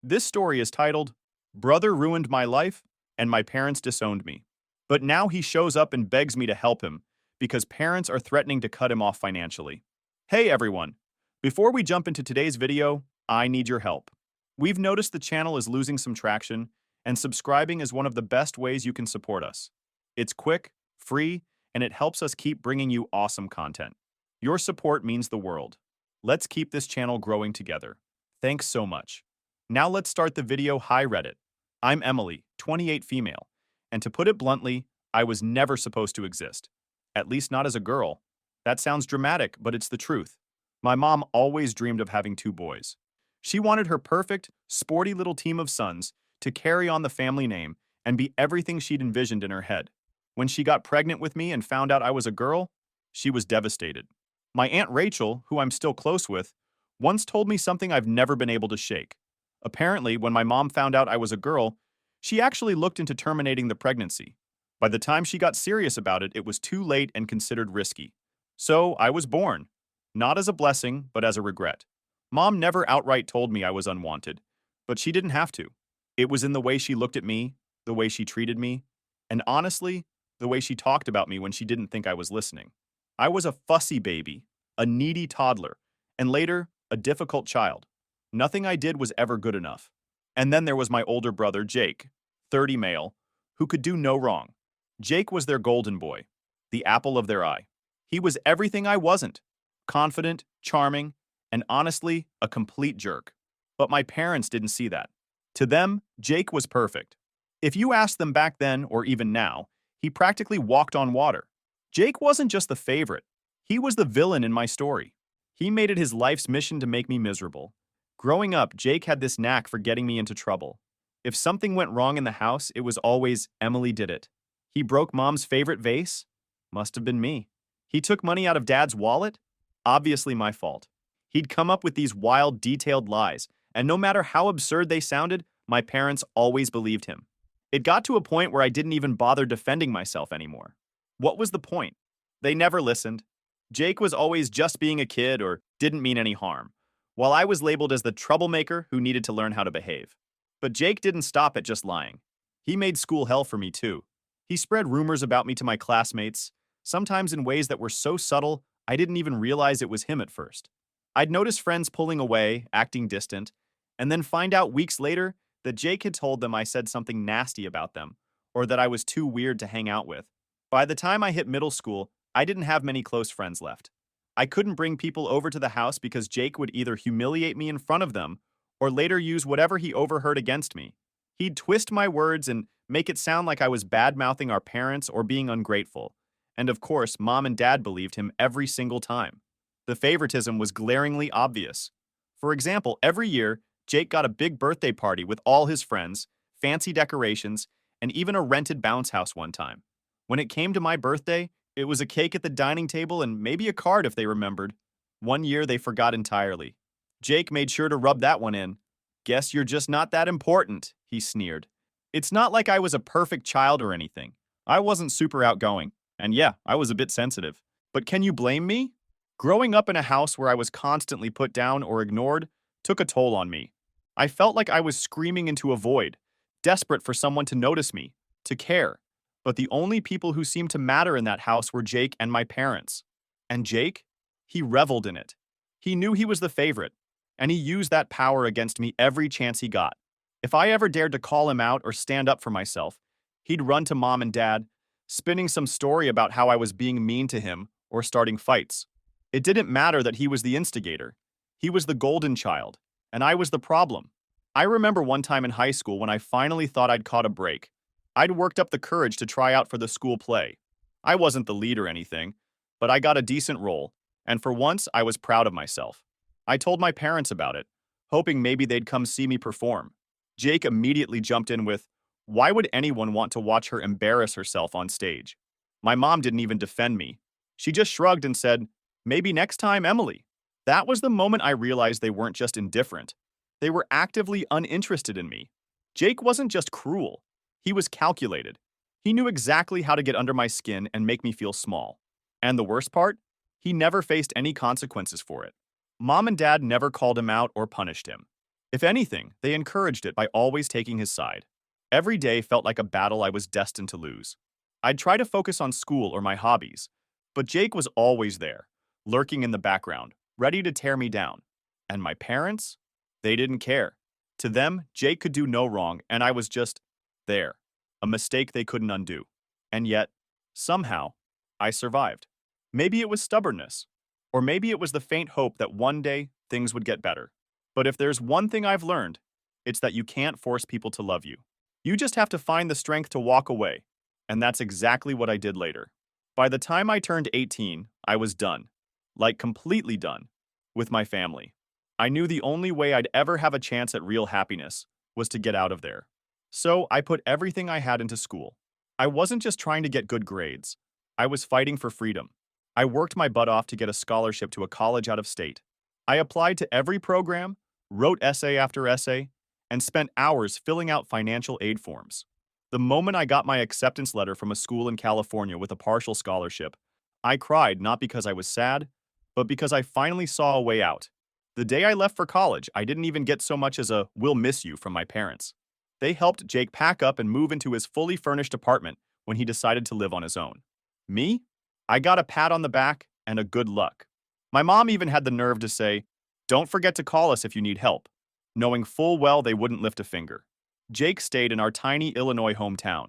This story is titled, Brother Ruined My Life and My Parents Disowned Me. But now he shows up and begs me to help him because parents are threatening to cut him off financially. Hey everyone! Before we jump into today's video, I need your help. We've noticed the channel is losing some traction, and subscribing is one of the best ways you can support us. It's quick, free, and it helps us keep bringing you awesome content. Your support means the world. Let's keep this channel growing together. Thanks so much. Now let's start the video. Hi Reddit. I'm Emily, 28 female, and to put it bluntly, I was never supposed to exist. At least not as a girl. That sounds dramatic, but it's the truth. My mom always dreamed of having two boys. She wanted her perfect, sporty little team of sons to carry on the family name and be everything she'd envisioned in her head. When she got pregnant with me and found out I was a girl, she was devastated. My Aunt Rachel, who I'm still close with, once told me something I've never been able to shake. Apparently, when my mom found out I was a girl, she actually looked into terminating the pregnancy. By the time she got serious about it, it was too late and considered risky. So I was born, not as a blessing, but as a regret. Mom never outright told me I was unwanted, but she didn't have to. It was in the way she looked at me, the way she treated me, and honestly, the way she talked about me when she didn't think I was listening. I was a fussy baby, a needy toddler, and later, a difficult child. Nothing I did was ever good enough. And then there was my older brother, Jake, 30 male, who could do no wrong. Jake was their golden boy, the apple of their eye. He was everything I wasn't, confident, charming, and honestly, a complete jerk. But my parents didn't see that. To them, Jake was perfect. If you asked them back then or even now, he practically walked on water. Jake wasn't just the favorite. He was the villain in my story. He made it his life's mission to make me miserable. Growing up, Jake had this knack for getting me into trouble. If something went wrong in the house, it was always, Emily did it. He broke Mom's favorite vase? Must have been me. He took money out of Dad's wallet? Obviously my fault. He'd come up with these wild, detailed lies, and no matter how absurd they sounded, my parents always believed him. It got to a point where I didn't even bother defending myself anymore. What was the point? They never listened. Jake was always just being a kid or didn't mean any harm, while I was labeled as the troublemaker who needed to learn how to behave. But Jake didn't stop at just lying. He made school hell for me too. He spread rumors about me to my classmates, sometimes in ways that were so subtle I didn't even realize it was him at first. I'd notice friends pulling away, acting distant, and then find out weeks later that Jake had told them I said something nasty about them, or that I was too weird to hang out with. By the time I hit middle school, I didn't have many close friends left. I couldn't bring people over to the house because Jake would either humiliate me in front of them or later use whatever he overheard against me. He'd twist my words and make it sound like I was bad-mouthing our parents or being ungrateful. And of course, Mom and Dad believed him every single time. The favoritism was glaringly obvious. For example, every year, Jake got a big birthday party with all his friends, fancy decorations, and even a rented bounce house one time. When it came to my birthday, it was a cake at the dining table and maybe a card if they remembered. One year they forgot entirely. Jake made sure to rub that one in. Guess you're just not that important, he sneered. It's not like I was a perfect child or anything. I wasn't super outgoing, and yeah, I was a bit sensitive. But can you blame me? Growing up in a house where I was constantly put down or ignored took a toll on me. I felt like I was screaming into a void, desperate for someone to notice me, to care. But the only people who seemed to matter in that house were Jake and my parents. And Jake? He reveled in it. He knew he was the favorite, and he used that power against me every chance he got. If I ever dared to call him out or stand up for myself, he'd run to Mom and Dad, spinning some story about how I was being mean to him or starting fights. It didn't matter that he was the instigator. He was the golden child, and I was the problem. I remember one time in high school when I finally thought I'd caught a break. I'd worked up the courage to try out for the school play. I wasn't the lead or anything, but I got a decent role, and for once I was proud of myself. I told my parents about it, hoping maybe they'd come see me perform. Jake immediately jumped in with, "Why would anyone want to watch her embarrass herself on stage?" My mom didn't even defend me. She just shrugged and said, "Maybe next time, Emily." That was the moment I realized they weren't just indifferent. They were actively uninterested in me. Jake wasn't just cruel. He was calculated. He knew exactly how to get under my skin and make me feel small. And the worst part? He never faced any consequences for it. Mom and Dad never called him out or punished him. If anything, they encouraged it by always taking his side. Every day felt like a battle I was destined to lose. I'd try to focus on school or my hobbies, but Jake was always there, lurking in the background, ready to tear me down. And my parents? They didn't care. To them, Jake could do no wrong, and I was just there, a mistake they couldn't undo. And yet, somehow, I survived. Maybe it was stubbornness, or maybe it was the faint hope that one day things would get better. But if there's one thing I've learned, it's that you can't force people to love you. You just have to find the strength to walk away, and that's exactly what I did later. By the time I turned 18, I was done, like completely done, with my family. I knew the only way I'd ever have a chance at real happiness was to get out of there. So I put everything I had into school. I wasn't just trying to get good grades. I was fighting for freedom. I worked my butt off to get a scholarship to a college out of state. I applied to every program, wrote essay after essay, and spent hours filling out financial aid forms. The moment I got my acceptance letter from a school in California with a partial scholarship, I cried not because I was sad, but because I finally saw a way out. The day I left for college, I didn't even get so much as a "we'll miss you" from my parents. They helped Jake pack up and move into his fully furnished apartment when he decided to live on his own. Me? I got a pat on the back and a good luck. My mom even had the nerve to say, "Don't forget to call us if you need help," knowing full well they wouldn't lift a finger. Jake stayed in our tiny Illinois hometown.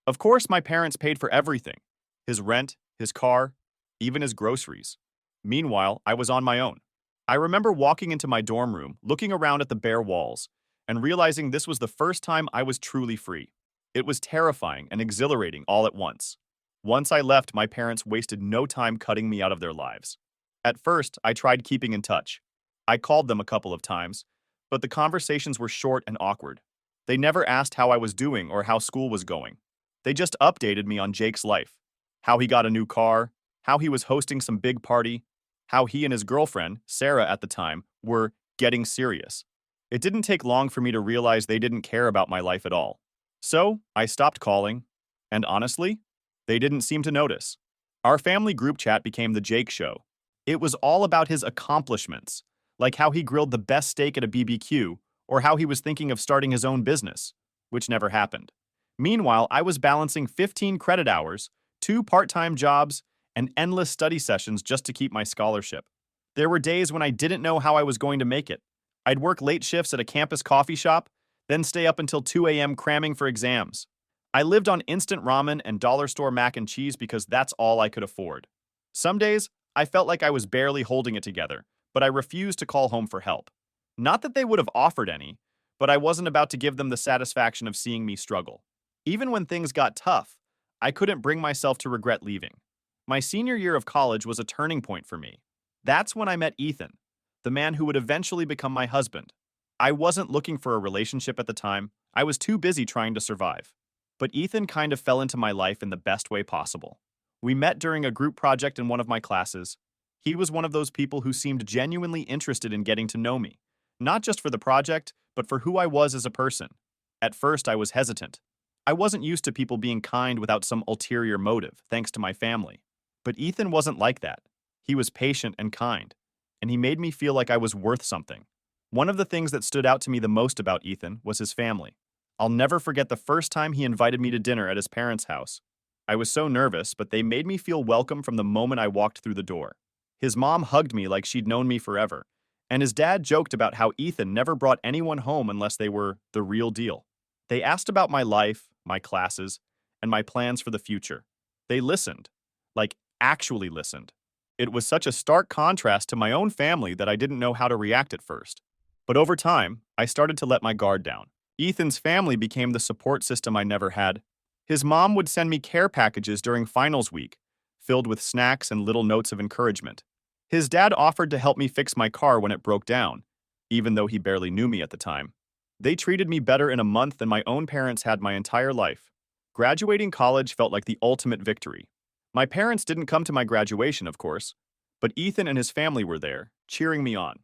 Of course, my parents paid for everything: his rent, his car, even his groceries. Meanwhile, I was on my own. I remember walking into my dorm room, looking around at the bare walls, and realizing this was the first time I was truly free. It was terrifying and exhilarating all at once. Once I left, my parents wasted no time cutting me out of their lives. At first, I tried keeping in touch. I called them a couple of times, but the conversations were short and awkward. They never asked how I was doing or how school was going. They just updated me on Jake's life: how he got a new car, how he was hosting some big party, how he and his girlfriend, Sarah at the time, were getting serious. It didn't take long for me to realize they didn't care about my life at all. So, I stopped calling, and honestly, they didn't seem to notice. Our family group chat became the Jake Show. It was all about his accomplishments, like how he grilled the best steak at a BBQ, or how he was thinking of starting his own business, which never happened. Meanwhile, I was balancing 15 credit hours, 2 part-time jobs, and endless study sessions just to keep my scholarship. There were days when I didn't know how I was going to make it. I'd work late shifts at a campus coffee shop, then stay up until 2 a.m. cramming for exams. I lived on instant ramen and dollar store mac and cheese because that's all I could afford. Some days, I felt like I was barely holding it together, but I refused to call home for help. Not that they would have offered any, but I wasn't about to give them the satisfaction of seeing me struggle. Even when things got tough, I couldn't bring myself to regret leaving. My senior year of college was a turning point for me. That's when I met Ethan, the man who would eventually become my husband. I wasn't looking for a relationship at the time. I was too busy trying to survive. But Ethan kind of fell into my life in the best way possible. We met during a group project in one of my classes. He was one of those people who seemed genuinely interested in getting to know me, not just for the project, but for who I was as a person. At first, I was hesitant. I wasn't used to people being kind without some ulterior motive, thanks to my family. But Ethan wasn't like that. He was patient and kind, and he made me feel like I was worth something. One of the things that stood out to me the most about Ethan was his family. I'll never forget the first time he invited me to dinner at his parents' house. I was so nervous, but they made me feel welcome from the moment I walked through the door. His mom hugged me like she'd known me forever, and his dad joked about how Ethan never brought anyone home unless they were the real deal. They asked about my life, my classes, and my plans for the future. They listened, like actually listened. It was such a stark contrast to my own family that I didn't know how to react at first. But over time, I started to let my guard down. Ethan's family became the support system I never had. His mom would send me care packages during finals week, filled with snacks and little notes of encouragement. His dad offered to help me fix my car when it broke down, even though he barely knew me at the time. They treated me better in a month than my own parents had my entire life. Graduating college felt like the ultimate victory. My parents didn't come to my graduation, of course, but Ethan and his family were there, cheering me on.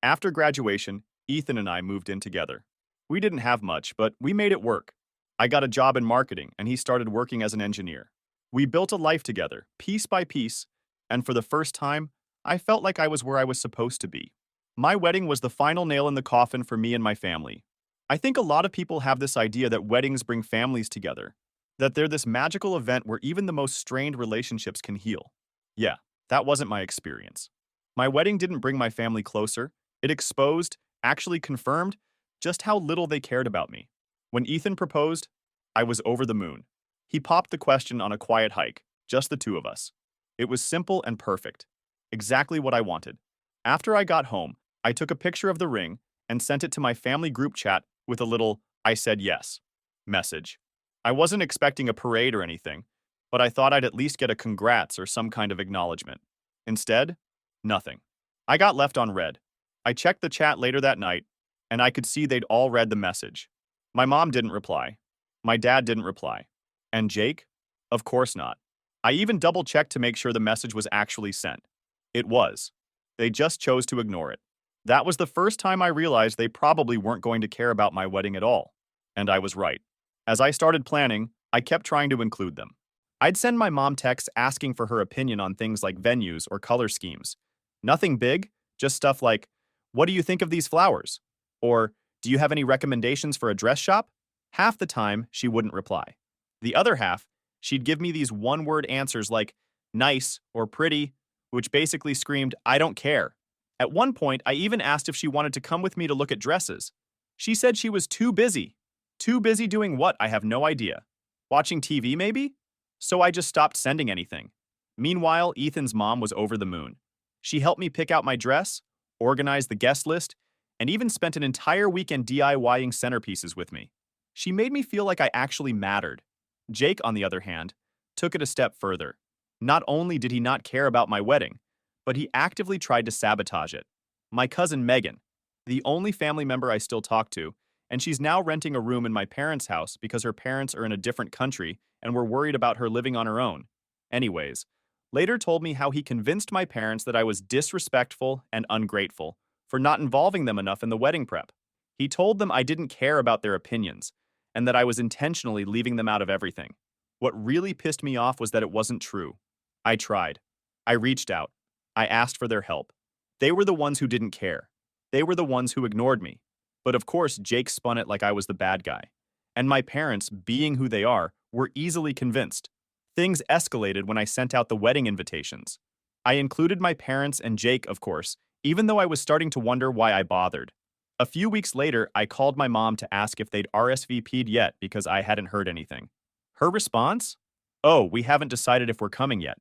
After graduation, Ethan and I moved in together. We didn't have much, but we made it work. I got a job in marketing, and he started working as an engineer. We built a life together, piece by piece, and for the first time, I felt like I was where I was supposed to be. My wedding was the final nail in the coffin for me and my family. I think a lot of people have this idea that weddings bring families together, that they're this magical event where even the most strained relationships can heal. Yeah, that wasn't my experience. My wedding didn't bring my family closer. It exposed, actually confirmed, just how little they cared about me. When Ethan proposed, I was over the moon. He popped the question on a quiet hike, just the two of us. It was simple and perfect. Exactly what I wanted. After I got home, I took a picture of the ring and sent it to my family group chat with a little "I said yes" message. I wasn't expecting a parade or anything, but I thought I'd at least get a congrats or some kind of acknowledgement. Instead, nothing. I got left on read. I checked the chat later that night, and I could see they'd all read the message. My mom didn't reply. My dad didn't reply. And Jake? Of course not. I even double-checked to make sure the message was actually sent. It was. They just chose to ignore it. That was the first time I realized they probably weren't going to care about my wedding at all. And I was right. As I started planning, I kept trying to include them. I'd send my mom texts asking for her opinion on things like venues or color schemes. Nothing big, just stuff like, "What do you think of these flowers?" Or, "Do you have any recommendations for a dress shop?" Half the time, she wouldn't reply. The other half, she'd give me these one-word answers like, "nice" or "pretty," which basically screamed, "I don't care." At one point, I even asked if she wanted to come with me to look at dresses. She said she was too busy. Too busy doing what? I have no idea. Watching TV, maybe? So I just stopped sending anything. Meanwhile, Ethan's mom was over the moon. She helped me pick out my dress, organize the guest list, and even spent an entire weekend DIYing centerpieces with me. She made me feel like I actually mattered. Jake, on the other hand, took it a step further. Not only did he not care about my wedding, but he actively tried to sabotage it. My cousin Megan, the only family member I still talk to, and she's now renting a room in my parents' house because her parents are in a different country and were worried about her living on her own. Anyways, later told me how he convinced my parents that I was disrespectful and ungrateful for not involving them enough in the wedding prep. He told them I didn't care about their opinions and that I was intentionally leaving them out of everything. What really pissed me off was that it wasn't true. I tried. I reached out. I asked for their help. They were the ones who didn't care. They were the ones who ignored me. But of course, Jake spun it like I was the bad guy. And my parents, being who they are, were easily convinced. Things escalated when I sent out the wedding invitations. I included my parents and Jake, of course, even though I was starting to wonder why I bothered. A few weeks later, I called my mom to ask if they'd RSVP'd yet because I hadn't heard anything. Her response? "Oh, we haven't decided if we're coming yet.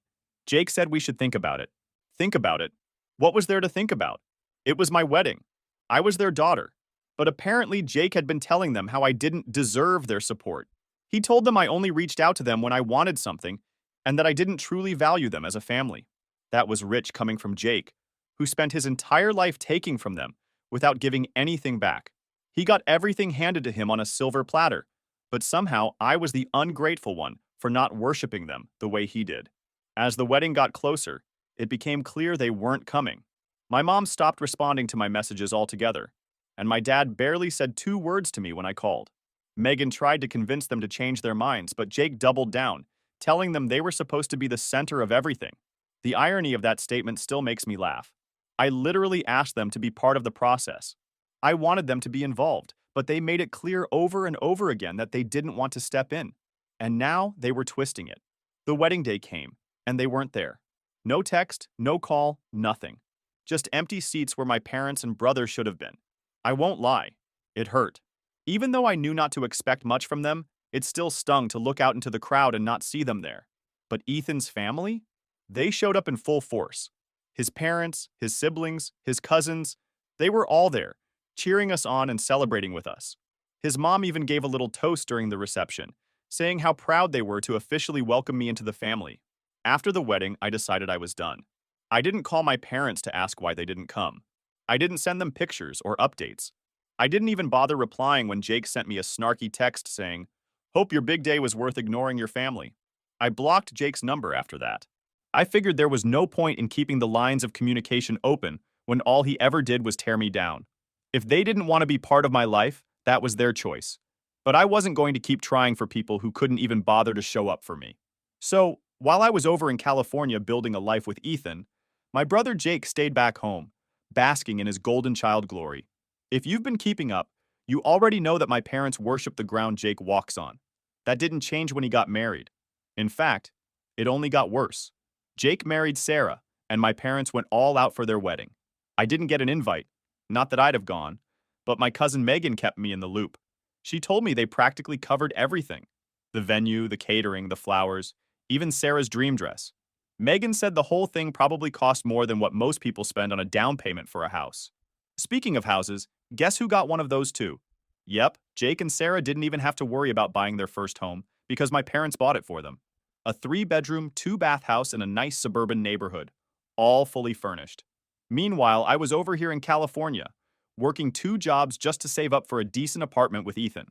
Jake said we should think about it." Think about it? What was there to think about? It was my wedding. I was their daughter. But apparently Jake had been telling them how I didn't deserve their support. He told them I only reached out to them when I wanted something, and that I didn't truly value them as a family. That was rich coming from Jake, who spent his entire life taking from them without giving anything back. He got everything handed to him on a silver platter, but somehow I was the ungrateful one for not worshiping them the way he did. As the wedding got closer, it became clear they weren't coming. My mom stopped responding to my messages altogether, and my dad barely said 2 words to me when I called. Megan tried to convince them to change their minds, but Jake doubled down, telling them they were supposed to be the center of everything. The irony of that statement still makes me laugh. I literally asked them to be part of the process. I wanted them to be involved, but they made it clear over and over again that they didn't want to step in. And now they were twisting it. The wedding day came, and they weren't there. No text, no call, nothing. Just empty seats where my parents and brother should have been. I won't lie, it hurt. Even though I knew not to expect much from them, it still stung to look out into the crowd and not see them there. But Ethan's family? They showed up in full force. His parents, his siblings, his cousins, they were all there, cheering us on and celebrating with us. His mom even gave a little toast during the reception, saying how proud they were to officially welcome me into the family. After the wedding, I decided I was done. I didn't call my parents to ask why they didn't come. I didn't send them pictures or updates. I didn't even bother replying when Jake sent me a snarky text saying, "Hope your big day was worth ignoring your family." I blocked Jake's number after that. I figured there was no point in keeping the lines of communication open when all he ever did was tear me down. If they didn't want to be part of my life, that was their choice. But I wasn't going to keep trying for people who couldn't even bother to show up for me. So, while I was over in California building a life with Ethan, my brother Jake stayed back home, basking in his golden child glory. If you've been keeping up, you already know that my parents worship the ground Jake walks on. That didn't change when he got married. In fact, it only got worse. Jake married Sarah, and my parents went all out for their wedding. I didn't get an invite, not that I'd have gone, but my cousin Megan kept me in the loop. She told me they practically covered everything: the venue, the catering, the flowers, even Sarah's dream dress. Megan said the whole thing probably cost more than what most people spend on a down payment for a house. Speaking of houses, guess who got one of those too? Yep, Jake and Sarah didn't even have to worry about buying their first home because my parents bought it for them. A 3-bedroom, 2-bath house in a nice suburban neighborhood, all fully furnished. Meanwhile, I was over here in California, working 2 jobs just to save up for a decent apartment with Ethan.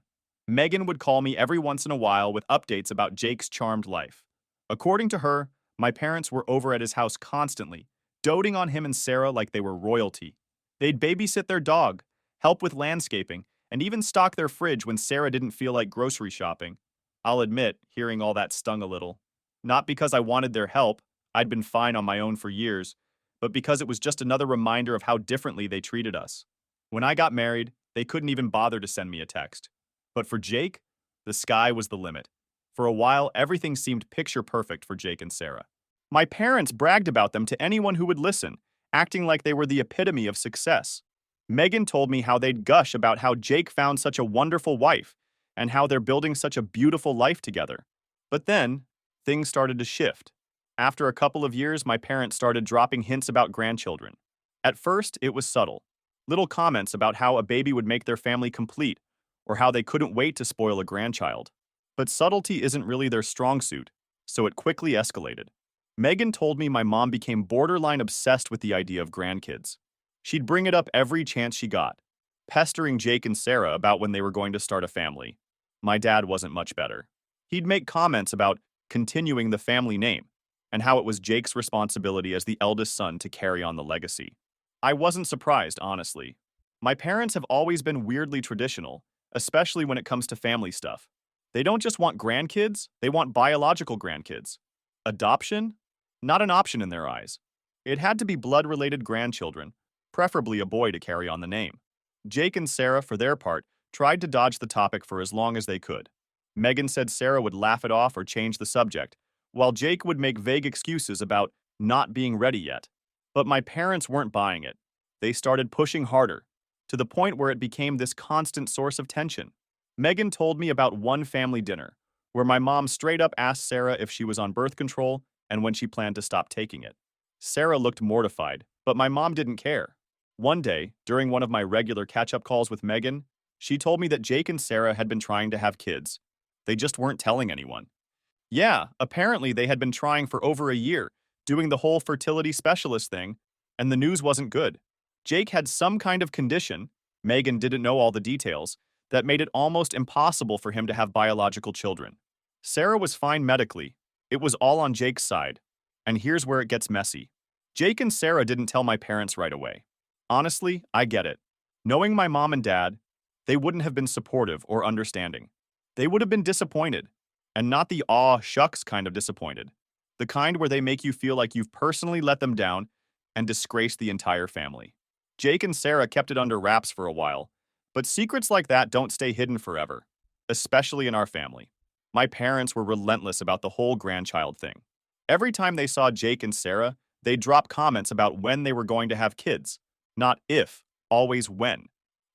Megan would call me every once in a while with updates about Jake's charmed life. According to her, my parents were over at his house constantly, doting on him and Sarah like they were royalty. They'd babysit their dog, help with landscaping, and even stock their fridge when Sarah didn't feel like grocery shopping. I'll admit, hearing all that stung a little. Not because I wanted their help, I'd been fine on my own for years, but because it was just another reminder of how differently they treated us. When I got married, they couldn't even bother to send me a text. But for Jake, the sky was the limit. For a while, everything seemed picture perfect for Jake and Sarah. My parents bragged about them to anyone who would listen, acting like they were the epitome of success. Megan told me how they'd gush about how Jake found such a wonderful wife and how they're building such a beautiful life together. But then, things started to shift. After a couple of years, my parents started dropping hints about grandchildren. At first, it was subtle. Little comments about how a baby would make their family complete, or how they couldn't wait to spoil a grandchild. But subtlety isn't really their strong suit, so it quickly escalated. Megan told me my mom became borderline obsessed with the idea of grandkids. She'd bring it up every chance she got, pestering Jake and Sarah about when they were going to start a family. My dad wasn't much better. He'd make comments about continuing the family name, and how it was Jake's responsibility as the eldest son to carry on the legacy. I wasn't surprised, honestly. My parents have always been weirdly traditional, especially when it comes to family stuff. They don't just want grandkids, they want biological grandkids. Adoption? Not an option in their eyes. It had to be blood-related grandchildren, preferably a boy to carry on the name. Jake and Sarah, for their part, tried to dodge the topic for as long as they could. Megan said Sarah would laugh it off or change the subject, while Jake would make vague excuses about not being ready yet. But my parents weren't buying it. They started pushing harder, to the point where it became this constant source of tension. Megan told me about one family dinner, where my mom straight up asked Sarah if she was on birth control and when she planned to stop taking it. Sarah looked mortified, but my mom didn't care. One day, during one of my regular catch-up calls with Megan, she told me that Jake and Sarah had been trying to have kids. They just weren't telling anyone. Yeah, apparently they had been trying for over a year, doing the whole fertility specialist thing, and the news wasn't good. Jake had some kind of condition, Megan didn't know all the details, that made it almost impossible for him to have biological children. Sarah was fine medically. It was all on Jake's side. And here's where it gets messy. Jake and Sarah didn't tell my parents right away. Honestly, I get it. Knowing my mom and dad, they wouldn't have been supportive or understanding. They would have been disappointed, and not the aw shucks kind of disappointed. The kind where they make you feel like you've personally let them down and disgraced the entire family. Jake and Sarah kept it under wraps for a while, but secrets like that don't stay hidden forever, especially in our family. My parents were relentless about the whole grandchild thing. Every time they saw Jake and Sarah, they'd drop comments about when they were going to have kids. Not if, always when.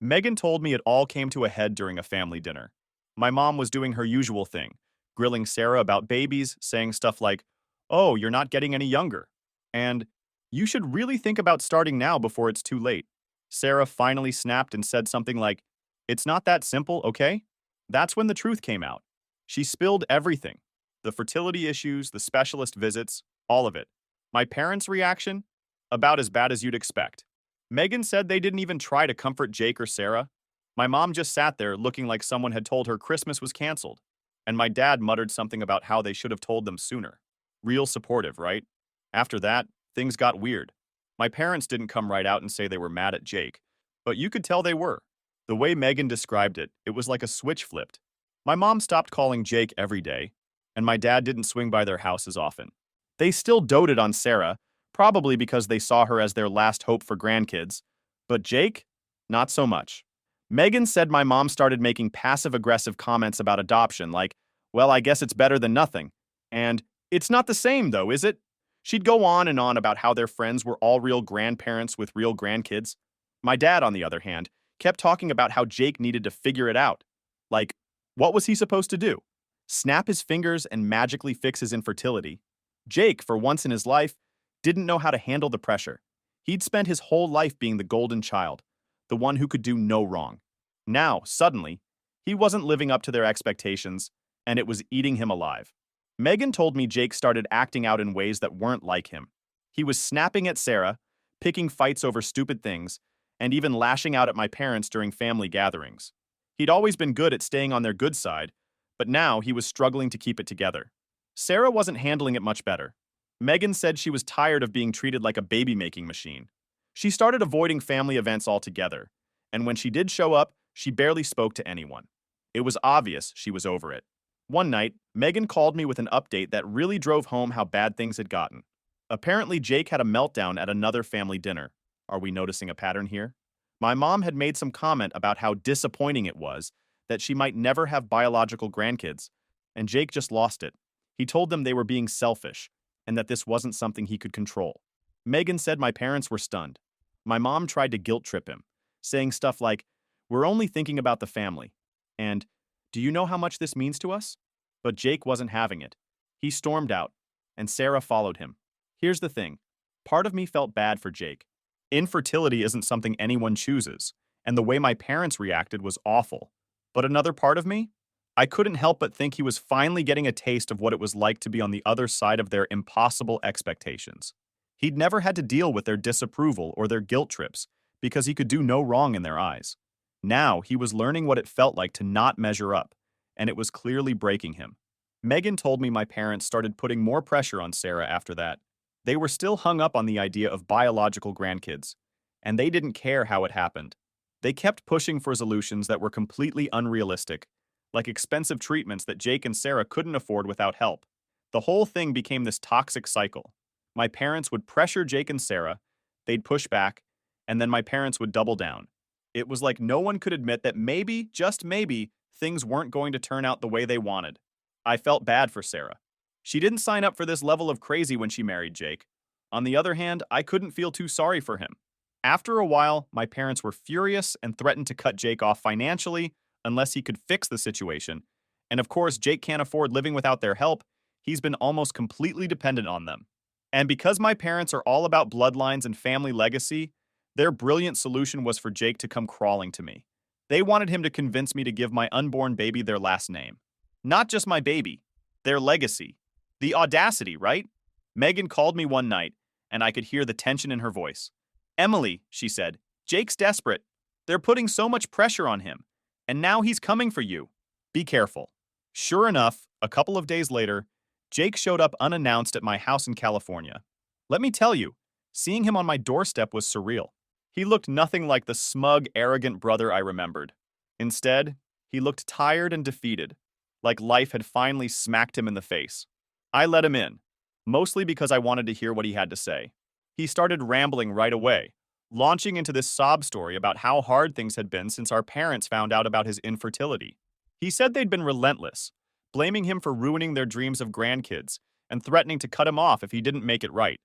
Megan told me it all came to a head during a family dinner. My mom was doing her usual thing, grilling Sarah about babies, saying stuff like, "Oh, you're not getting any younger," and "You should really think about starting now before it's too late." Sarah finally snapped and said something like, "It's not that simple, okay?" That's when the truth came out. She spilled everything. The fertility issues, the specialist visits, all of it. My parents' reaction? About as bad as you'd expect. Megan said they didn't even try to comfort Jake or Sarah. My mom just sat there looking like someone had told her Christmas was canceled. And my dad muttered something about how they should have told them sooner. Real supportive, right? After that, things got weird. My parents didn't come right out and say they were mad at Jake, but you could tell they were. The way Megan described it, it was like a switch flipped. My mom stopped calling Jake every day, and my dad didn't swing by their house as often. They still doted on Sarah, probably because they saw her as their last hope for grandkids. But Jake? Not so much. Megan said my mom started making passive-aggressive comments about adoption, like, well, I guess it's better than nothing. And, it's not the same, though, is it? She'd go on and on about how their friends were all real grandparents with real grandkids. My dad, on the other hand, kept talking about how Jake needed to figure it out. Like, what was he supposed to do? Snap his fingers and magically fix his infertility? Jake, for once in his life, didn't know how to handle the pressure. He'd spent his whole life being the golden child, the one who could do no wrong. Now, suddenly, he wasn't living up to their expectations, and it was eating him alive. Megan told me Jake started acting out in ways that weren't like him. He was snapping at Sarah, picking fights over stupid things, and even lashing out at my parents during family gatherings. He'd always been good at staying on their good side, but now he was struggling to keep it together. Sarah wasn't handling it much better. Megan said she was tired of being treated like a baby-making machine. She started avoiding family events altogether, and when she did show up, she barely spoke to anyone. It was obvious she was over it. One night, Megan called me with an update that really drove home how bad things had gotten. Apparently, Jake had a meltdown at another family dinner. Are we noticing a pattern here? My mom had made some comment about how disappointing it was that she might never have biological grandkids, and Jake just lost it. He told them they were being selfish, and that this wasn't something he could control. Megan said my parents were stunned. My mom tried to guilt trip him, saying stuff like, "We're only thinking about the family," and, "Do you know how much this means to us?" But Jake wasn't having it. He stormed out, and Sarah followed him. Here's the thing. Part of me felt bad for Jake. Infertility isn't something anyone chooses, and the way my parents reacted was awful. But another part of me? I couldn't help but think he was finally getting a taste of what it was like to be on the other side of their impossible expectations. He'd never had to deal with their disapproval or their guilt trips, because he could do no wrong in their eyes. Now he was learning what it felt like to not measure up, and it was clearly breaking him. Megan told me my parents started putting more pressure on Sarah after that. They were still hung up on the idea of biological grandkids, and they didn't care how it happened. They kept pushing for solutions that were completely unrealistic, like expensive treatments that Jake and Sarah couldn't afford without help. The whole thing became this toxic cycle. My parents would pressure Jake and Sarah, they'd push back, and then my parents would double down. It was like no one could admit that maybe, just maybe, things weren't going to turn out the way they wanted. I felt bad for Sarah. She didn't sign up for this level of crazy when she married Jake. On the other hand, I couldn't feel too sorry for him. After a while, my parents were furious and threatened to cut Jake off financially unless he could fix the situation. And of course, Jake can't afford living without their help. He's been almost completely dependent on them. And because my parents are all about bloodlines and family legacy, their brilliant solution was for Jake to come crawling to me. They wanted him to convince me to give my unborn baby their last name. Not just my baby, their legacy. The audacity, right? Megan called me one night, and I could hear the tension in her voice. "Emily," she said, "Jake's desperate. They're putting so much pressure on him, and now he's coming for you. Be careful." Sure enough, a couple of days later, Jake showed up unannounced at my house in California. Let me tell you, seeing him on my doorstep was surreal. He looked nothing like the smug, arrogant brother I remembered. Instead, he looked tired and defeated, like life had finally smacked him in the face. I let him in, mostly because I wanted to hear what he had to say. He started rambling right away, launching into this sob story about how hard things had been since our parents found out about his infertility. He said they'd been relentless, blaming him for ruining their dreams of grandkids and threatening to cut him off if he didn't make it right.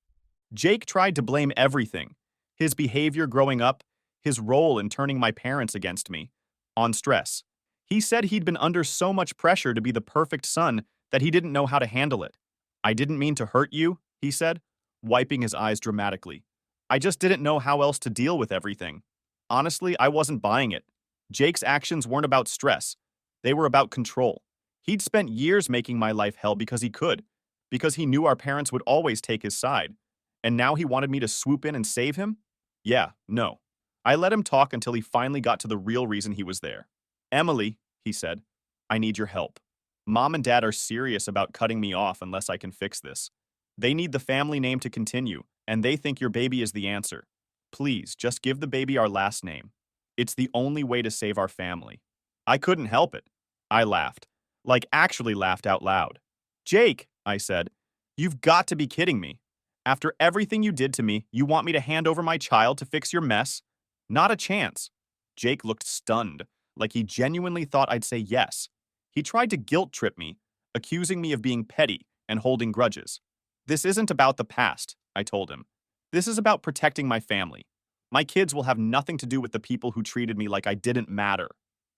Jake tried to blame everything, his behavior growing up, his role in turning my parents against me, on stress. He said he'd been under so much pressure to be the perfect son that he didn't know how to handle it. "I didn't mean to hurt you," he said, wiping his eyes dramatically. "I just didn't know how else to deal with everything." Honestly, I wasn't buying it. Jake's actions weren't about stress. They were about control. He'd spent years making my life hell because he could, because he knew our parents would always take his side. And now he wanted me to swoop in and save him? Yeah, no. I let him talk until he finally got to the real reason he was there. "Emily," he said, "I need your help. Mom and Dad are serious about cutting me off unless I can fix this. They need the family name to continue, and they think your baby is the answer. Please, just give the baby our last name. It's the only way to save our family." I couldn't help it. I laughed. Like actually laughed out loud. "Jake," I said, "you've got to be kidding me. After everything you did to me, you want me to hand over my child to fix your mess? Not a chance. Jake looked stunned, like he genuinely thought I'd say yes. He tried to guilt trip me, accusing me of being petty and holding grudges. This isn't about the past, I told him. This is about protecting my family. My kids will have nothing to do with the people who treated me like I didn't matter.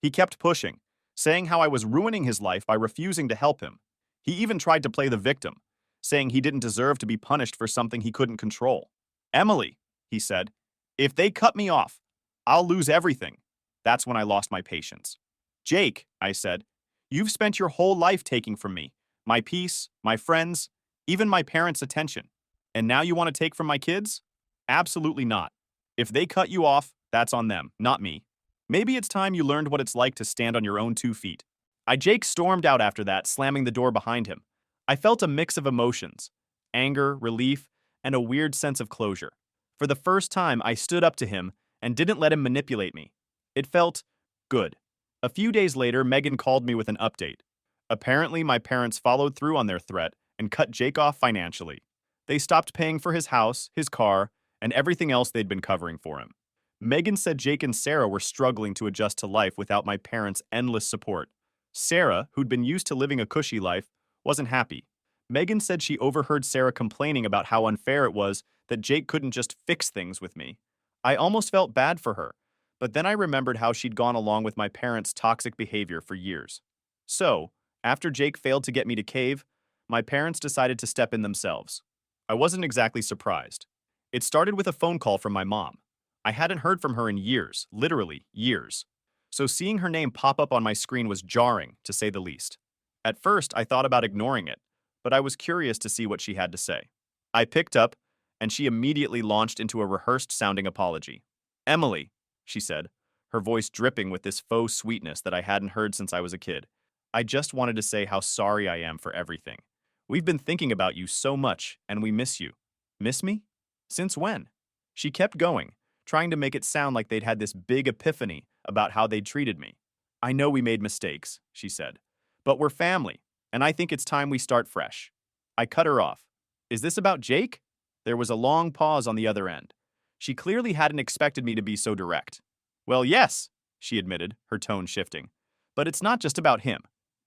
He kept pushing, saying how I was ruining his life by refusing to help him. He even tried to play the victim, saying he didn't deserve to be punished for something he couldn't control. Emily, he said, if they cut me off, I'll lose everything. That's when I lost my patience. Jake, I said, you've spent your whole life taking from me, my peace, my friends, even my parents' attention. And now you want to take from my kids? Absolutely not. If they cut you off, that's on them, not me. Maybe it's time you learned what it's like to stand on your own 2 feet. Jake stormed out after that, slamming the door behind him. I felt a mix of emotions, anger, relief, and a weird sense of closure. For the first time, I stood up to him and didn't let him manipulate me. It felt good. A few days later, Megan called me with an update. Apparently, my parents followed through on their threat and cut Jake off financially. They stopped paying for his house, his car, and everything else they'd been covering for him. Megan said Jake and Sarah were struggling to adjust to life without my parents' endless support. Sarah, who'd been used to living a cushy life, wasn't happy. Megan said she overheard Sarah complaining about how unfair it was that Jake couldn't just fix things with me. I almost felt bad for her, but then I remembered how she'd gone along with my parents' toxic behavior for years. So, after Jake failed to get me to cave, my parents decided to step in themselves. I wasn't exactly surprised. It started with a phone call from my mom. I hadn't heard from her in years, literally years. So seeing her name pop up on my screen was jarring, to say the least. At first, I thought about ignoring it, but I was curious to see what she had to say. I picked up, and she immediately launched into a rehearsed-sounding apology. Emily, she said, her voice dripping with this faux sweetness that I hadn't heard since I was a kid. I just wanted to say how sorry I am for everything. We've been thinking about you so much, and we miss you. Miss me? Since when? She kept going, trying to make it sound like they'd had this big epiphany about how they'd treated me. I know we made mistakes, she said, but we're family, and I think it's time we start fresh. I cut her off. Is this about Jake? There was a long pause on the other end. She clearly hadn't expected me to be so direct. Well, yes, she admitted, her tone shifting. But it's not just about him.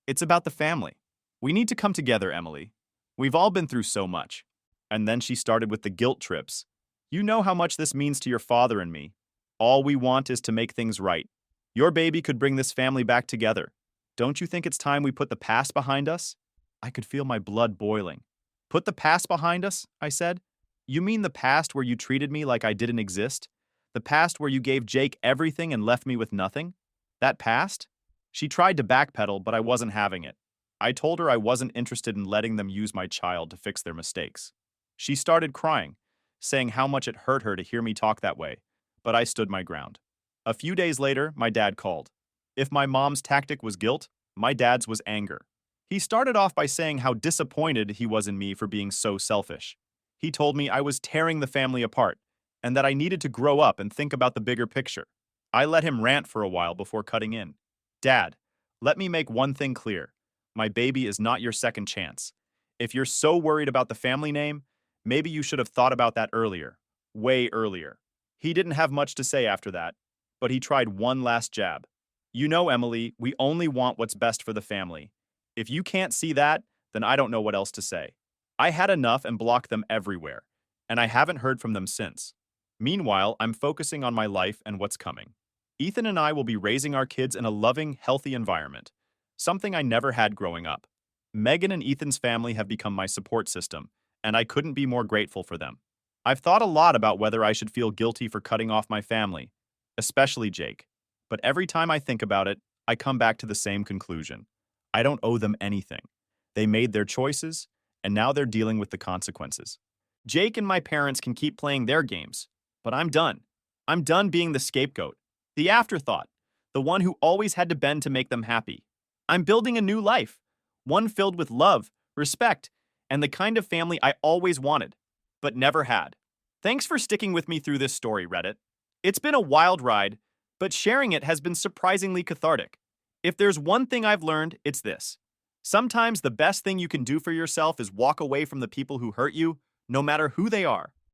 It's about the family. We need to come together, Emily. We've all been through so much. And then she started with the guilt trips. You know how much this means to your father and me. All we want is to make things right. Your baby could bring this family back together. Don't you think it's time we put the past behind us? I could feel my blood boiling. Put the past behind us, I said. You mean the past where you treated me like I didn't exist? The past where you gave Jake everything and left me with nothing? That past? She tried to backpedal, but I wasn't having it. I told her I wasn't interested in letting them use my child to fix their mistakes. She started crying, saying how much it hurt her to hear me talk that way, but I stood my ground. A few days later, my dad called. If my mom's tactic was guilt, my dad's was anger. He started off by saying how disappointed he was in me for being so selfish. He told me I was tearing the family apart, and that I needed to grow up and think about the bigger picture. I let him rant for a while before cutting in. Dad, let me make one thing clear. My baby is not your second chance. If you're so worried about the family name, maybe you should have thought about that earlier. Way earlier. He didn't have much to say after that, but he tried one last jab. You know, Emily, we only want what's best for the family. If you can't see that, then I don't know what else to say. I had enough and blocked them everywhere, and I haven't heard from them since. Meanwhile, I'm focusing on my life and what's coming. Ethan and I will be raising our kids in a loving, healthy environment, something I never had growing up. Megan and Ethan's family have become my support system, and I couldn't be more grateful for them. I've thought a lot about whether I should feel guilty for cutting off my family, especially Jake. But every time I think about it, I come back to the same conclusion. I don't owe them anything. They made their choices, and now they're dealing with the consequences. Jake and my parents can keep playing their games, but I'm done. I'm done being the scapegoat, the afterthought, the one who always had to bend to make them happy. I'm building a new life, one filled with love, respect, and the kind of family I always wanted, but never had. Thanks for sticking with me through this story, Reddit. It's been a wild ride, but sharing it has been surprisingly cathartic. If there's one thing I've learned, it's this. Sometimes the best thing you can do for yourself is walk away from the people who hurt you, no matter who they are.